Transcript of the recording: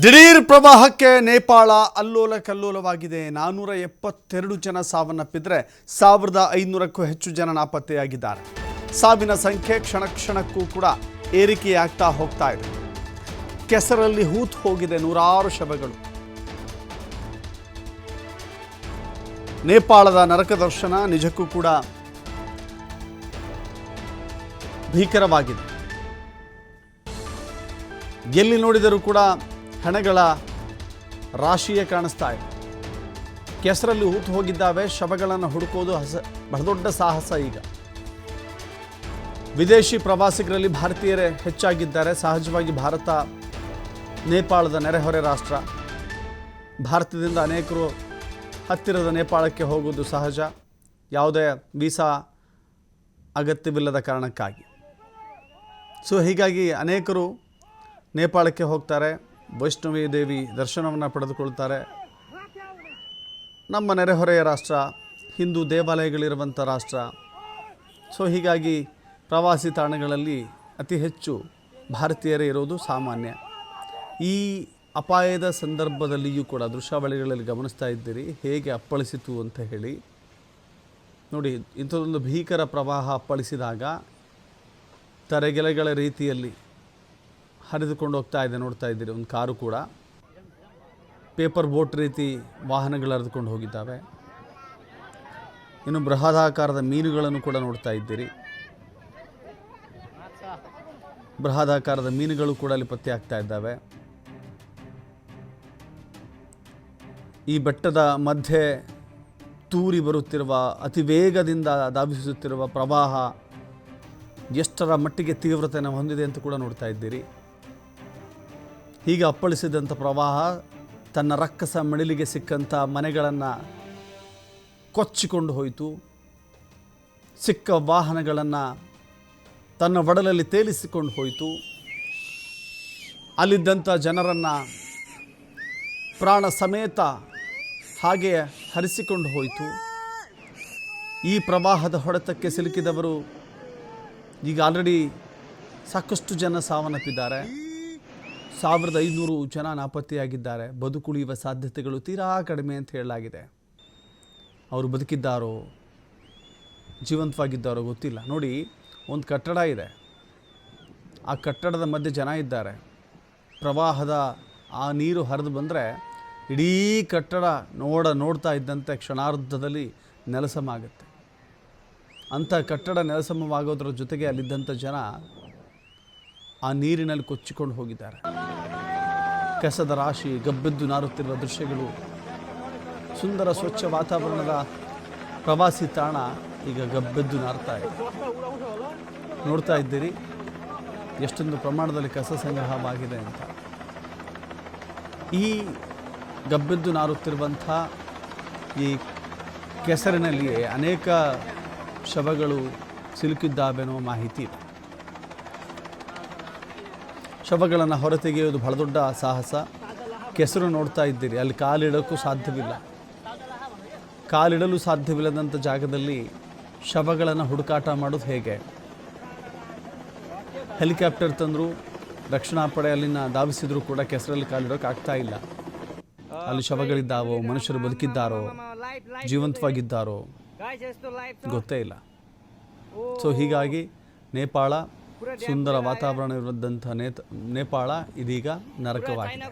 ದಿಢೀರ್ ಪ್ರವಾಹಕ್ಕೆ ನೇಪಾಳ ಅಲ್ಲೋಲ ಕಲ್ಲೋಲವಾಗಿದೆ. 472 ಜನ ಸಾವನ್ನಪ್ಪಿದ್ರೆ 1500ಕ್ಕೂ ಹೆಚ್ಚು ಜನ ನಾಪತ್ತೆಯಾಗಿದ್ದಾರೆ. ಸಾವಿನ ಸಂಖ್ಯೆ ಕ್ಷಣ ಕ್ಷಣಕ್ಕೂ ಕೂಡ ಏರಿಕೆಯಾಗ್ತಾ ಹೋಗ್ತಾ ಇದೆ. ಕೆಸರಲ್ಲಿ ಹೂತು ಹೋಗಿದೆ ನೂರಾರು ಶವಗಳು. ನೇಪಾಳದ ನರಕ ದರ್ಶನ ನಿಜಕ್ಕೂ ಕೂಡ ಭೀಕರವಾಗಿದೆ. ಎಲ್ಲಿ ನೋಡಿದರೂ ಕೂಡ ಹೆಣಗಳ ರಾಶಿಯೇ ಕಾಣಿಸ್ತಾ ಇದೆ. ಕೆಸರಲ್ಲಿ ಹೂತು ಹೋಗಿದ್ದಾವೆ. ಶವಗಳನ್ನು ಹುಡುಕೋದು ಬಹಳ ದೊಡ್ಡ ಸಾಹಸ. ಈಗ ವಿದೇಶಿ ಪ್ರವಾಸಿಗರಲ್ಲಿ ಭಾರತೀಯರೇ ಹೆಚ್ಚಾಗಿದ್ದಾರೆ. ಸಹಜವಾಗಿ ಭಾರತ ನೇಪಾಳದ ನೆರೆಹೊರೆ ರಾಷ್ಟ್ರ. ಭಾರತದಿಂದ ಅನೇಕರು ಹತ್ತಿರದ ನೇಪಾಳಕ್ಕೆ ಹೋಗುವುದು ಸಹಜ, ಯಾವುದೇ ವೀಸಾ ಅಗತ್ಯವಿಲ್ಲದ ಕಾರಣಕ್ಕಾಗಿ. ಸೊ ಹೀಗಾಗಿ ಅನೇಕರು ನೇಪಾಳಕ್ಕೆ ಹೋಗ್ತಾರೆ, ವೈಷ್ಣವಿ ದೇವಿ ದರ್ಶನವನ್ನು ಪಡೆದುಕೊಳ್ತಾರೆ. ನಮ್ಮ ನೆರೆಹೊರೆಯ ರಾಷ್ಟ್ರ, ಹಿಂದೂ ದೇವಾಲಯಗಳಿರುವಂಥ ರಾಷ್ಟ್ರ. ಸೊ ಹೀಗಾಗಿ ಪ್ರವಾಸಿ ತಾಣಗಳಲ್ಲಿ ಅತಿ ಹೆಚ್ಚು ಭಾರತೀಯರೇ ಇರೋದು ಸಾಮಾನ್ಯ. ಈ ಅಪಾಯದ ಸಂದರ್ಭದಲ್ಲಿಯೂ ಕೂಡ ದೃಶ್ಯಾವಳಿಗಳಲ್ಲಿ ಗಮನಿಸ್ತಾ ಇದ್ದೀರಿ ಹೇಗೆ ಅಪ್ಪಳಿಸಿತು ಅಂತ ಹೇಳಿ. ನೋಡಿ, ಇಂಥದ್ದೊಂದು ಭೀಕರ ಪ್ರವಾಹ ಅಪ್ಪಳಿಸಿದಾಗ ತರೆಗೆಲೆಗಳ ರೀತಿಯಲ್ಲಿ ಹರಿದುಕೊಂಡು ಹೋಗ್ತಾ ಇದೆ. ನೋಡ್ತಾ ಇದ್ದೀರಿ, ಒಂದು ಕಾರು ಕೂಡ ಪೇಪರ್ ಬೋಟ್ ರೀತಿ ವಾಹನಗಳು ಹರಿದುಕೊಂಡು ಹೋಗಿದ್ದಾವೆ. ಇನ್ನು ಬೃಹದಾಕಾರದ ಮೀನುಗಳನ್ನು ಕೂಡ ನೋಡ್ತಾ ಇದ್ದೀರಿ. ಬೃಹದಾಕಾರದ ಮೀನುಗಳು ಕೂಡ ಅಲ್ಲಿ ಪತ್ತೆ ಆಗ್ತಾ ಇದ್ದಾವೆ. ಈ ಬೆಟ್ಟದ ಮಧ್ಯೆ ತೂರಿ ಬರುತ್ತಿರುವ, ಅತಿ ವೇಗದಿಂದ ಧಾವಿಸುತ್ತಿರುವ ಪ್ರವಾಹ ಎಷ್ಟರ ಮಟ್ಟಿಗೆ ತೀವ್ರತೆಯನ್ನು ಹೊಂದಿದೆ ಅಂತ ಕೂಡ ನೋಡ್ತಾ ಇದ್ದೀರಿ. ಹೀಗೆ ಅಪ್ಪಳಿಸಿದಂಥ ಪ್ರವಾಹ ತನ್ನ ರಕ್ಕಸ ಮಡಿಲಿಗೆ ಸಿಕ್ಕಂಥ ಮನೆಗಳನ್ನು ಕೊಚ್ಚಿಕೊಂಡು ಹೋಯಿತು. ಸಿಕ್ಕ ವಾಹನಗಳನ್ನು ತನ್ನ ಒಡಲಲ್ಲಿ ತೇಲಿಸಿಕೊಂಡು ಹೋಯಿತು. ಅಲ್ಲಿದ್ದಂಥ ಜನರನ್ನು ಪ್ರಾಣ ಸಮೇತ ಹಾಗೆ ಹರಿಸಿಕೊಂಡು ಹೋಯಿತು. ಈ ಪ್ರವಾಹದ ಹೊಡೆತಕ್ಕೆ ಸಿಲುಕಿದವರು ಈಗ ಆಲ್ರೆಡಿ ಸಾಕಷ್ಟು ಜನ ಸಾವನ್ನಪ್ಪಿದ್ದಾರೆ. 1500 ಜನ ನಾಪತ್ತೆಯಾಗಿದ್ದಾರೆ. ಬದುಕುಳಿಯುವ ಸಾಧ್ಯತೆಗಳು ತೀರಾ ಕಡಿಮೆ ಅಂತ ಹೇಳಲಾಗಿದೆ. ಅವರು ಬದುಕಿದ್ದಾರೋ ಜೀವಂತವಾಗಿದ್ದಾರೋ ಗೊತ್ತಿಲ್ಲ. ನೋಡಿ, ಒಂದು ಕಟ್ಟಡ ಇದೆ, ಆ ಕಟ್ಟಡದ ಮಧ್ಯೆ ಜನ ಇದ್ದಾರೆ. ಪ್ರವಾಹದ ಆ ನೀರು ಹರಿದು ಬಂದರೆ ಇಡೀ ಕಟ್ಟಡ ನೋಡ್ತಾ ಇದ್ದಂತೆ ಕ್ಷಣಾರ್ಧದಲ್ಲಿ ನೆಲಸಮ ಆಗುತ್ತೆ. ಅಂಥ ಕಟ್ಟಡ ನೆಲಸಮವಾಗೋದ್ರ ಜೊತೆಗೆ ಅಲ್ಲಿದ್ದಂಥ ಜನ ಆ ನೀರಿನಲ್ಲಿ ಕೊಚ್ಚಿಕೊಂಡು ಹೋಗಿದ್ದಾರೆ. ಕಸದ ರಾಶಿ ಗಬ್ಬೆದ್ದು ನಾರುತ್ತಿರುವ ದೃಶ್ಯಗಳು. ಸುಂದರ ಸ್ವಚ್ಛ ವಾತಾವರಣದ ಪ್ರವಾಸಿ ತಾಣ ಈಗ ಗಬ್ಬೆದ್ದು ನಾರ್ತಾ ಇದೆ. ನೋಡ್ತಾ ಇದ್ದೀರಿ ಎಷ್ಟೊಂದು ಪ್ರಮಾಣದಲ್ಲಿ ಕಸ ಸಂಗ್ರಹವಾಗಿದೆ ಅಂತ. ಈ ಗಬ್ಬೆದ್ದು ನಾರುತ್ತಿರುವಂಥ ಈ ಕೆಸರಿನಲ್ಲಿಯೇ ಅನೇಕ ಶವಗಳು ಸಿಲುಕಿದ್ದಾವೆನೋ ಮಾಹಿತಿ ಇದೆ. ಶವಗಳನ್ನು ಹೊರತೆಗೆಯೋದು ಬಹಳ ದೊಡ್ಡ ಸಾಹಸ. ಕೆಸರು ನೋಡ್ತಾ ಇದ್ದೀರಿ, ಅಲ್ಲಿ ಕಾಲಿಡೋಕ್ಕೂ ಸಾಧ್ಯವಿಲ್ಲ. ಕಾಲಿಡಲು ಸಾಧ್ಯವಿಲ್ಲದಂಥ ಜಾಗದಲ್ಲಿ ಶವಗಳನ್ನು ಹುಡುಕಾಟ ಮಾಡೋದು ಹೇಗೆ? ಹೆಲಿಕಾಪ್ಟರ್ ತಂದರು, ರಕ್ಷಣಾ ಪಡೆ ಅಲ್ಲಿನ ಧಾವಿಸಿದ್ರು ಕೂಡ ಕೆಸರಲ್ಲಿ ಕಾಲಿಡೋಕೆ ಆಗ್ತಾ ಇಲ್ಲ. ಅಲ್ಲಿ ಶವಗಳಿದ್ದಾವೋ, ಮನುಷ್ಯರು ಬದುಕಿದ್ದಾರೋ, ಜೀವಂತವಾಗಿದ್ದಾರೋ ಗೊತ್ತೇ ಇಲ್ಲ. ಸೊ ಹೀಗಾಗಿ ನೇಪಾಳ ಸುಂದರ ವಾತಾವರಣ ಇರುವಂಥ ನೇಪಾಳ ಇದೀಗ ನರಕವಾಗಿದೆ.